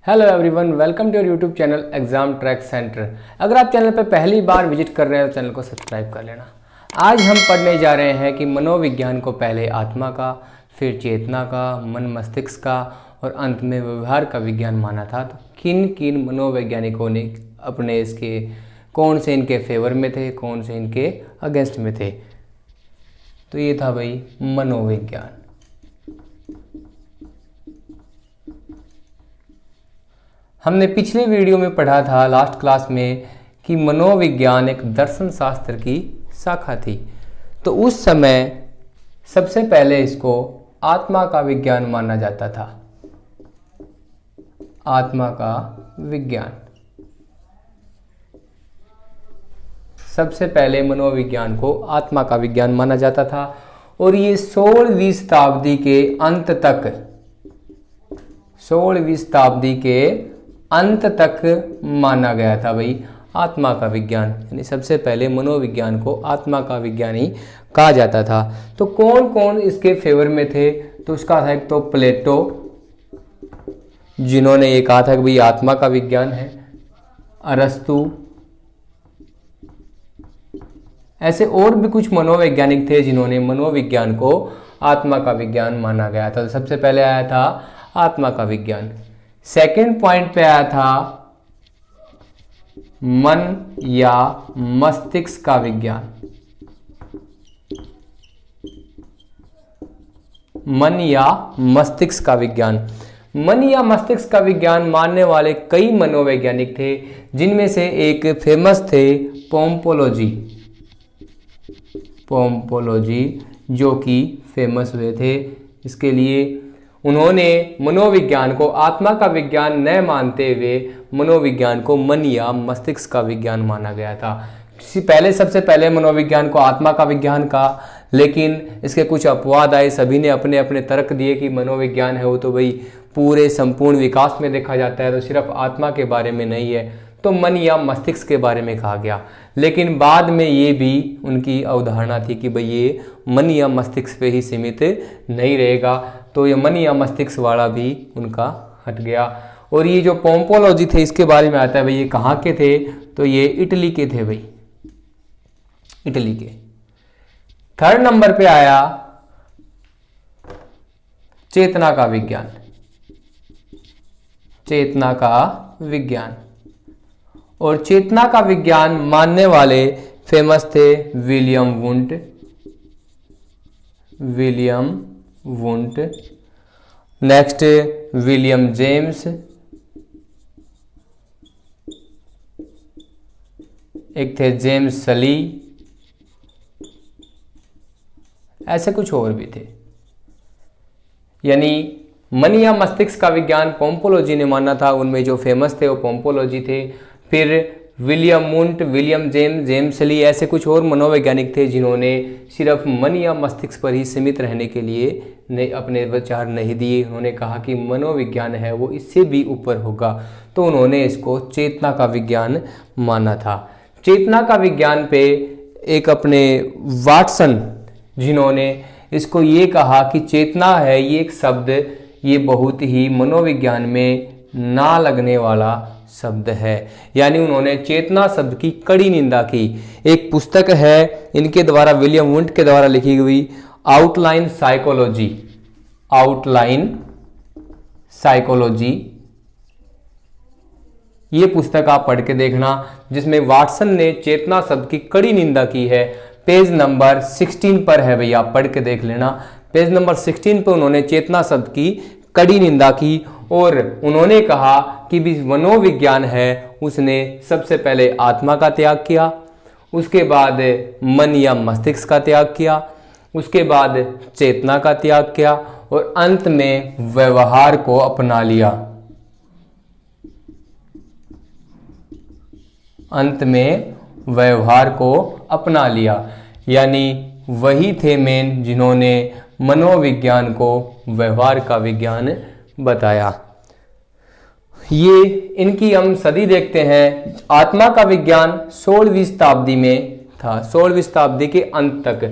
Hello everyone, welcome to your YouTube channel exam track centre. अगर आप channel पर पहली बार विजिट कर रहे हैं तो चैनल को सब्सक्राइब कर लेना। आज हम पढ़ने जा रहे हैं कि मनोविज्ञान को पहले आत्मा का, फिर चेतना का, मन मस्तिष्क का और अंत में व्यवहार का विज्ञान माना था। तो किन किन मनोवैज्ञानिकों ने अपने इसके कौन से इनके फेवर में थे, कौन से इनके अगेंस्ट में थे। तो ये था भाई मनोविज्ञान। हमने पिछले वीडियो में पढ़ा था लास्ट क्लास में कि मनोविज्ञान एक दर्शन शास्त्र की शाखा थी। तो उस समय सबसे पहले इसको आत्मा का विज्ञान माना जाता था। आत्मा का विज्ञान सबसे पहले मनोविज्ञान को आत्मा का विज्ञान माना जाता था और ये 16वीं शताब्दी के अंत तक 16वीं शताब्दी के अंत तक माना गया था भाई आत्मा का विज्ञान। यानी सबसे पहले मनोविज्ञान को आत्मा का विज्ञान ही कहा जाता था। तो कौन कौन इसके फेवर में थे? तो उसका था एक तो प्लेटो, जिन्होंने ये कहा था कि भाई आत्मा का विज्ञान है। अरस्तु, ऐसे और भी कुछ मनोवैज्ञानिक थे जिन्होंने मनोविज्ञान को आत्मा का विज्ञान माना गया था। तो सबसे पहले आया था आत्मा का विज्ञान। सेकंड पॉइंट पे आया था मन या मस्तिष्क का विज्ञान। मन या मस्तिष्क का विज्ञान। मन या मस्तिष्क का विज्ञान मानने वाले कई मनोवैज्ञानिक थे, जिनमें से एक फेमस थे पोम्पोलोजी, जो कि फेमस हुए थे। इसके लिए उन्होंने मनोविज्ञान को आत्मा का विज्ञान न मानते हुए मनोविज्ञान को मन या मस्तिष्क का विज्ञान माना गया था। सबसे पहले मनोविज्ञान को आत्मा का विज्ञान कहा, लेकिन इसके कुछ अपवाद आए। सभी ने अपने अपने तर्क दिए कि मनोविज्ञान है वो तो भाई पूरे संपूर्ण विकास में देखा जाता है, तो सिर्फ आत्मा के बारे में नहीं है, तो मन या मस्तिष्क के बारे में कहा गया। लेकिन बाद में ये भी उनकी अवधारणा थी कि भाई ये मन या मस्तिष्क पे ही सीमित नहीं रहेगा, तो ये मन या मस्तिष्क वाला भी उनका हट गया। और ये जो पोम्पोलॉजी थे इसके बारे में आता है भाई ये कहाँ के थे? तो ये इटली के थे भाई, इटली के। थर्ड नंबर पे आया चेतना का विज्ञान। चेतना का विज्ञान और चेतना का विज्ञान मानने वाले फेमस थे William Wundt, next William James, एक थे जेम्स सली, ऐसे कुछ और भी थे। यानी मन या मस्तिष्क का विज्ञान पोम्पोलॉजी ने माना था, उनमें जो फेमस थे वो पोम्पोलॉजी थे। फिर विलियम वुंट, विलियम जेम्स ली, ऐसे कुछ और मनोवैज्ञानिक थे जिन्होंने सिर्फ मन या मस्तिष्क पर ही सीमित रहने के लिए अपने विचार नहीं दिए। उन्होंने कहा कि मनोविज्ञान है वो इससे भी ऊपर होगा, तो उन्होंने इसको चेतना का विज्ञान माना था। चेतना का विज्ञान पे एक अपने वाटसन, जिन्होंने इसको ये कहा कि चेतना है ये एक शब्द, ये बहुत ही मनोविज्ञान में ना लगने वाला शब्द है। यानी उन्होंने चेतना शब्द की कड़ी निंदा की। एक पुस्तक है इनके द्वारा, विलियम वुंट के द्वारा लिखी हुई आउटलाइन साइकोलॉजी, ये पुस्तक आप पढ़ के देखना, जिसमें वाटसन ने चेतना शब्द की कड़ी निंदा की है। पेज नंबर 16 पर है भैया, आप पढ़ के देख लेना। पेज नंबर 16 पर उन्होंने चेतना शब्द की कड़ी निंदा की और उन्होंने कहा कि भी मनोविज्ञान है उसने सबसे पहले आत्मा का त्याग किया, उसके बाद मन या मस्तिष्क का त्याग किया, उसके बाद चेतना का त्याग किया और अंत में व्यवहार को अपना लिया। अंत में व्यवहार को अपना लिया। यानी वही थे मेन जिन्होंने मनोविज्ञान को व्यवहार का विज्ञान बताया। ये इनकी हम सदी देखते हैं। आत्मा का विज्ञान 16वीं शताब्दी में था, 16वीं शताब्दी के अंत तक।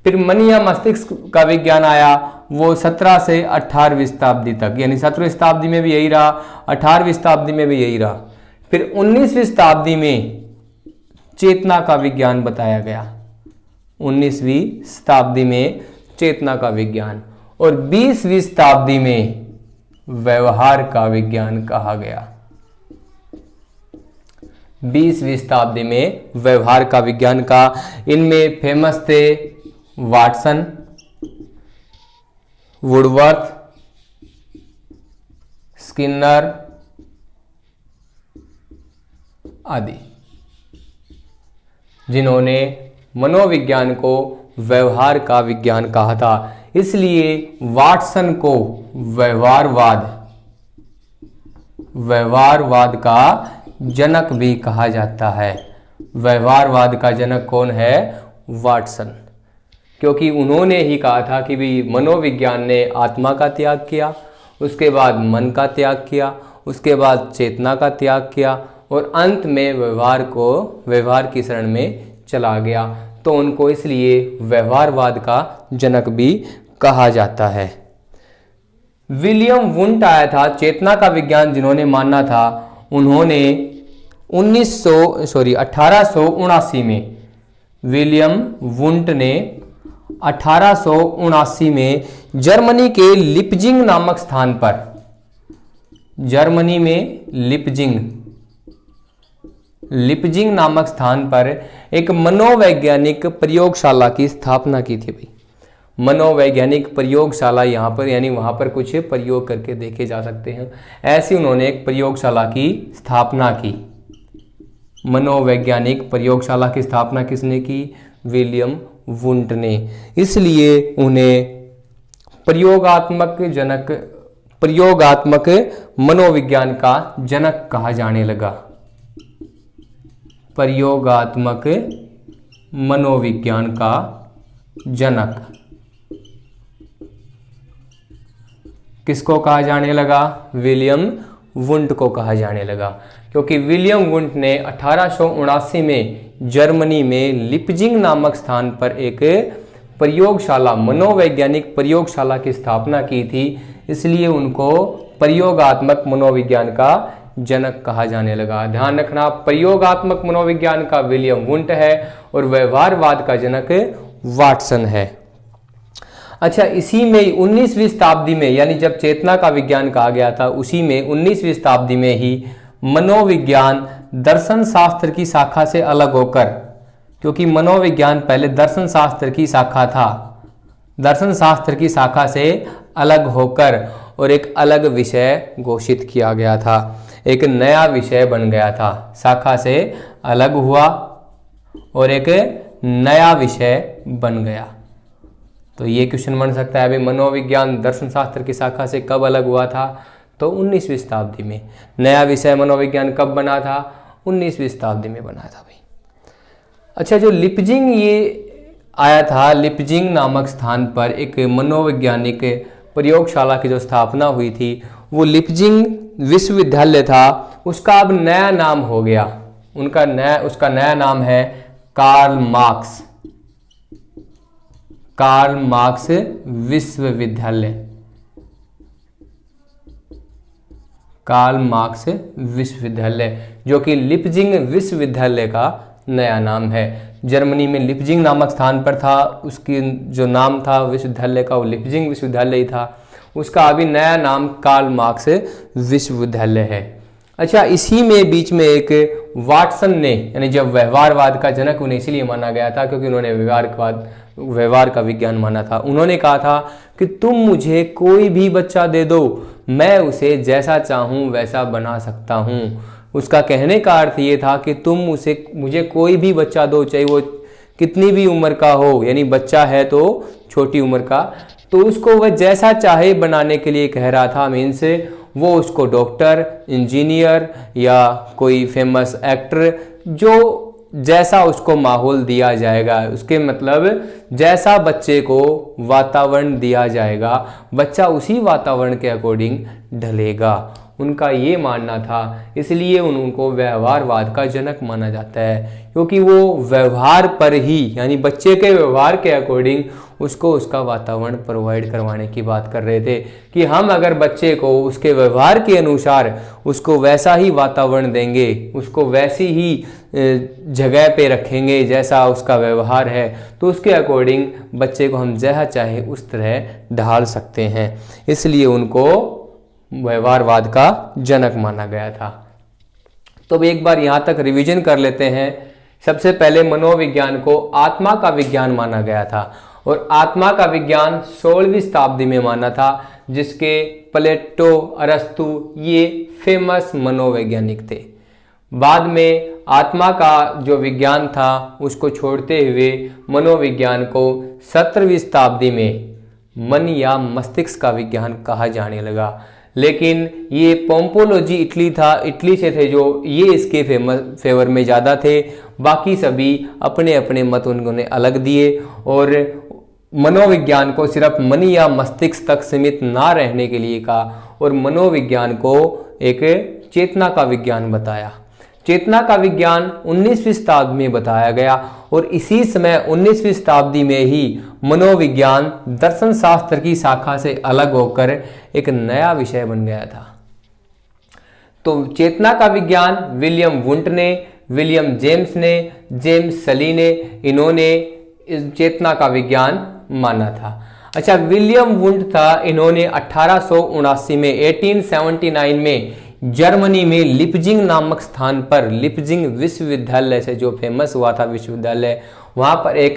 फिर मन या मस्तिष्क का विज्ञान आया, वो 17 से 18वीं शताब्दी तक, यानी 17वीं शताब्दी में भी यही रहा, 18वीं शताब्दी में भी यही रहा। फिर 19वीं शताब्दी में चेतना का विज्ञान बताया गया, 19वीं शताब्दी में चेतना का विज्ञान, और 20वीं शताब्दी में व्यवहार का विज्ञान कहा गया। 20वीं शताब्दी में व्यवहार का विज्ञान का, इनमें फेमस थे वाटसन, वुडवर्थ, स्किनर आदि, जिन्होंने मनोविज्ञान को व्यवहार का विज्ञान कहा था। इसलिए वाटसन को व्यवहारवाद का जनक भी कहा जाता है। व्यवहारवाद का जनक कौन है? वाटसन, क्योंकि उन्होंने ही कहा था कि भी मनोविज्ञान ने आत्मा का त्याग किया, उसके बाद मन का त्याग किया, उसके बाद चेतना का त्याग किया, और अंत में व्यवहार की शरण में चला गया। तो उनको इसलिए व्यवहारवाद का जनक भी कहा जाता है। विलियम वुंट आया था, चेतना का विज्ञान जिन्होंने माना था, उन्होंने 1879 में, विलियम वुंट ने 1879 में जर्मनी के लिपजिंग नामक स्थान पर, जर्मनी में लिपजिंग नामक स्थान पर एक मनोवैज्ञानिक प्रयोगशाला की स्थापना की थी। भाई, मनोवैज्ञानिक प्रयोगशाला यहाँ पर, यानी वहाँ पर कुछ प्रयोग करके देखे जा सकते हैं, ऐसी उन्होंने एक प्रयोगशाला की स्थापना की। मनोवैज्ञानिक प्रयोगशाला की स्थापना किसने की? विलियम वुंट ने। इसलिए उन्हें प्रयोगात्मक मनोविज्ञान का जनक कहा जाने लगा। प्रयोगात्मक मनोविज्ञान का जनक किसको कहा जाने लगा? विलियम वुंट को कहा जाने लगा, क्योंकि विलियम वुंट ने 1879 में जर्मनी में लिपजिंग नामक स्थान पर एक प्रयोगशाला, मनोवैज्ञानिक प्रयोगशाला की स्थापना की थी। इसलिए उनको प्रयोगात्मक मनोविज्ञान का जनक कहा जाने लगा। ध्यान रखना, प्रयोगात्मक मनोविज्ञान का विलियम वुंट है और व्यवहारवाद का जनक वाटसन है। अच्छा, इसी में 19वीं शताब्दी में, यानी जब चेतना का विज्ञान कहा गया था, उसी में 19वीं शताब्दी में ही मनोविज्ञान दर्शन शास्त्र की शाखा से अलग होकर, क्योंकि मनोविज्ञान पहले दर्शन शास्त्र की शाखा था, दर्शन शास्त्र की शाखा से अलग होकर और एक अलग विषय घोषित किया गया था, एक नया विषय बन गया था। शाखा से अलग हुआ और एक नया विषय बन गया। तो ये क्वेश्चन बन सकता है, अभी मनोविज्ञान दर्शन शास्त्र की शाखा से कब अलग हुआ था? तो 19वीं शताब्दी में। नया विषय मनोविज्ञान कब बना था? 19वीं शताब्दी में बना था भाई। अच्छा, जो लिपजिंग ये आया था, लिपजिंग नामक स्थान पर एक मनोवैज्ञानिक प्रयोगशाला की जो स्थापना हुई थी, वो लिपजिंग विश्वविद्यालय था। उसका अब नया नाम हो गया, उसका नया नाम है कार्ल मार्क्स विश्वविद्यालय। कार्ल मार्क्स विश्वविद्यालय, जो कि लिपजिंग विश्वविद्यालय का नया नाम है। जर्मनी में लिपजिंग नामक स्थान पर था, उसकी जो नाम था विश्वविद्यालय का, वो लिपजिंग विश्वविद्यालय ही था। उसका अभी नया नाम कार्ल मार्क्स विश्वविद्यालय है। अच्छा, इसी में बीच में एक वाटसन ने, यानी जब व्यवहारवाद का जनक उन्हें इसीलिए माना गया था क्योंकि उन्होंने व्यवहार का विज्ञान माना था। उन्होंने कहा था कि तुम मुझे कोई भी बच्चा दे दो, मैं उसे जैसा चाहूं वैसा बना सकता हूं। उसका कहने का अर्थ ये था कि तुम मुझे कोई भी बच्चा दो, चाहे वो कितनी भी उम्र का हो, यानी बच्चा है तो छोटी उम्र का, तो उसको वह जैसा चाहे बनाने के लिए कह रहा था। मीन्स वो उसको डॉक्टर, इंजीनियर या कोई फेमस एक्टर, जो जैसा उसको माहौल दिया जाएगा, उसके मतलब जैसा बच्चे को वातावरण दिया जाएगा, बच्चा उसी वातावरण के अकॉर्डिंग ढलेगा। उनका ये मानना था, इसलिए उनको व्यवहारवाद का जनक माना जाता है, क्योंकि वो व्यवहार पर ही, यानी बच्चे के व्यवहार के अकॉर्डिंग उसको उसका वातावरण प्रोवाइड करवाने की बात कर रहे थे कि हम अगर बच्चे को उसके व्यवहार के अनुसार उसको वैसा ही वातावरण देंगे, उसको वैसी ही जगह पे रखेंगे जैसा उसका व्यवहार है, तो उसके अकॉर्डिंग बच्चे को हम जैसा चाहे उस तरह ढाल सकते हैं। इसलिए उनको व्यवहारवाद का जनक माना गया था। तो अब एक बार यहाँ तक रिवीजन कर लेते हैं। सबसे पहले मनोविज्ञान को आत्मा का विज्ञान माना गया था, और आत्मा का विज्ञान 16वीं शताब्दी में माना था, जिसके प्लेटो, अरस्तु ये फेमस मनोवैज्ञानिक थे। बाद में आत्मा का जो विज्ञान था उसको छोड़ते हुए मनोविज्ञान को 17वीं शताब्दी में मन या मस्तिष्क का विज्ञान कहा जाने लगा। लेकिन ये पोम्पोलॉजी इटली से थे जो ये इसके फेवर में ज़्यादा थे। बाकी सभी अपने अपने मत उन्होंने अलग दिए, और मनोविज्ञान को सिर्फ मन या मस्तिष्क तक सीमित ना रहने के लिए कहा, और मनोविज्ञान को एक चेतना का विज्ञान बताया। चेतना का विज्ञान 19वीं शताब्दी में बताया गया, और इसी समय 19वीं शताब्दी में ही मनोविज्ञान दर्शन शास्त्र की शाखा से अलग होकर एक नया विषय बन गया था। तो चेतना का विज्ञान विलियम वुंट ने, विलियम जेम्स ने, जेम्स सली ने, इन्होंने इस चेतना का विज्ञान माना था। अच्छा, विलियम वुंट था, इन्होंने 1879 में 1879 में जर्मनी में लिपजिंग नामक स्थान पर, लिपजिंग विश्वविद्यालय से जो फेमस हुआ था विश्वविद्यालय, वहां पर एक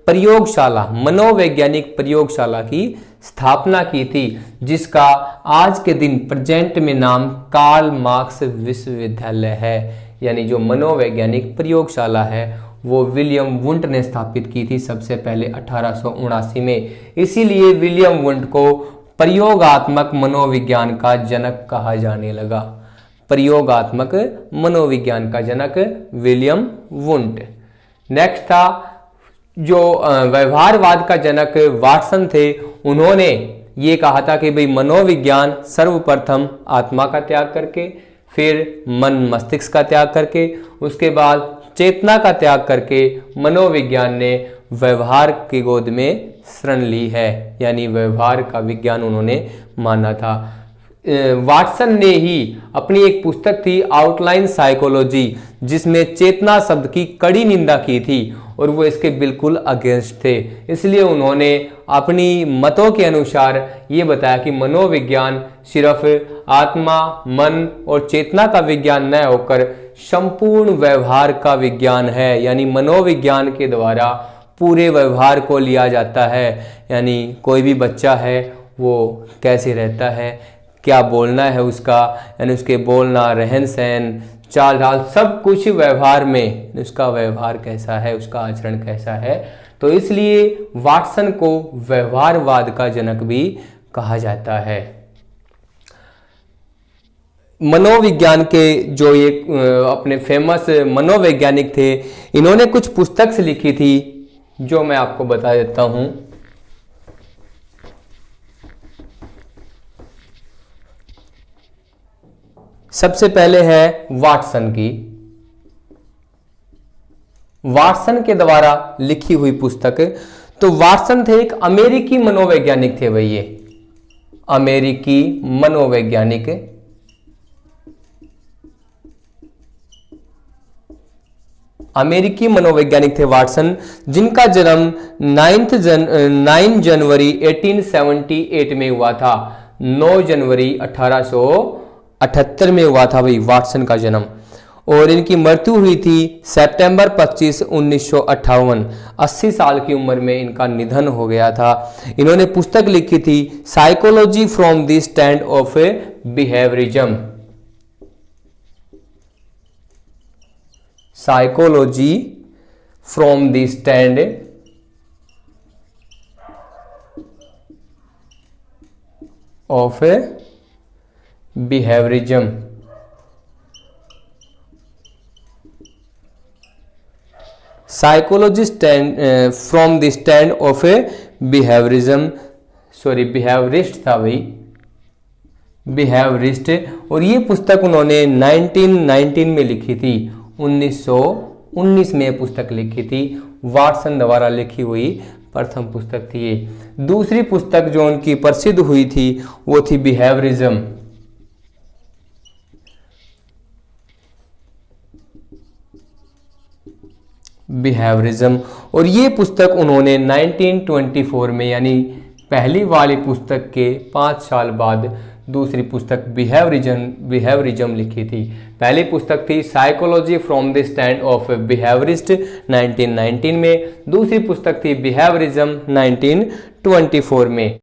प्रयोगशाला, मनोवैज्ञानिक प्रयोगशाला की स्थापना की थी, जिसका आज के दिन प्रेजेंट में नाम कार्ल मार्क्स विश्वविद्यालय है। यानी जो मनोवैज्ञानिक प्रयोगशाला है वो विलियम वुंट ने स्थापित की थी सबसे पहले 1879 में। इसीलिए विलियम वुंट को प्रयोगात्मक मनोविज्ञान का जनक कहा जाने लगा। प्रयोगात्मक मनोविज्ञान का जनक विलियम वुंट। नेक्स्ट था जो व्यवहारवाद का जनक वाटसन थे। उन्होंने ये कहा था कि भाई मनोविज्ञान सर्वप्रथम आत्मा का त्याग करके, फिर मन मस्तिष्क का त्याग करके, उसके बाद चेतना का त्याग करके मनोविज्ञान ने व्यवहार की गोद में शरण ली है, यानी व्यवहार का विज्ञान उन्होंने माना था। वाटसन ने ही अपनी एक पुस्तक थी आउटलाइन साइकोलॉजी, जिसमें चेतना शब्द की कड़ी निंदा की थी और वो इसके बिल्कुल अगेंस्ट थे। इसलिए उन्होंने अपनी मतों के अनुसार ये बताया कि मनोविज्ञान सिर्फ आत्मा, मन और चेतना का विज्ञान न होकर संपूर्ण व्यवहार का विज्ञान है, यानी मनोविज्ञान के द्वारा पूरे व्यवहार को लिया जाता है। यानी कोई भी बच्चा है वो कैसे रहता है, क्या बोलना है उसका, यानी उसके बोलना, रहन सहन, चाल ढाल, सब कुछ व्यवहार में, उसका व्यवहार कैसा है, उसका आचरण कैसा है। तो इसलिए वाटसन को व्यवहारवाद का जनक भी कहा जाता है। मनोविज्ञान के जो ये अपने फेमस मनोवैज्ञानिक थे, इन्होंने कुछ पुस्तक लिखी थी जो मैं आपको बता देता हूं। सबसे पहले है वाटसन की, वाटसन के द्वारा लिखी हुई पुस्तक। तो वाटसन थे एक अमेरिकी मनोवैज्ञानिक थे भाई, ये अमेरिकी मनोवैज्ञानिक। अमेरिकी मनोवैज्ञानिक थे वाटसन, जिनका जन्म 9 जनवरी 1878 में हुआ था। 9 जनवरी 1878 में हुआ था भाई वाटसन का जन्म, और इनकी मृत्यु हुई थी सितंबर 25, 1958। 80 साल की उम्र में इनका निधन हो गया था। इन्होंने पुस्तक लिखी थी psychology from the stand of behaviourism, psychology from the stand of behaviourism. Psychology from the stand of behaviourism, sorry behaviourist था भाई, बिहेवियरिस्ट, और ये पुस्तक उन्होंने 1919 में लिखी थी, 1919 में पुस्तक लिखी थी। वाटसन द्वारा लिखी हुई प्रथम पुस्तक थी ये। दूसरी पुस्तक जो उनकी प्रसिद्ध हुई थी वो थी बिहेवियरिज्म। बिहेवियरिज्म, और ये पुस्तक उन्होंने 1924 में, यानी पहली वाली पुस्तक के 5 साल बाद दूसरी पुस्तक बिहेवियरिज्म लिखी थी। पहली पुस्तक थी psychology from the stand of behaviourist 1919 में, दूसरी पुस्तक थी बिहेवियरिज्म 1924 में।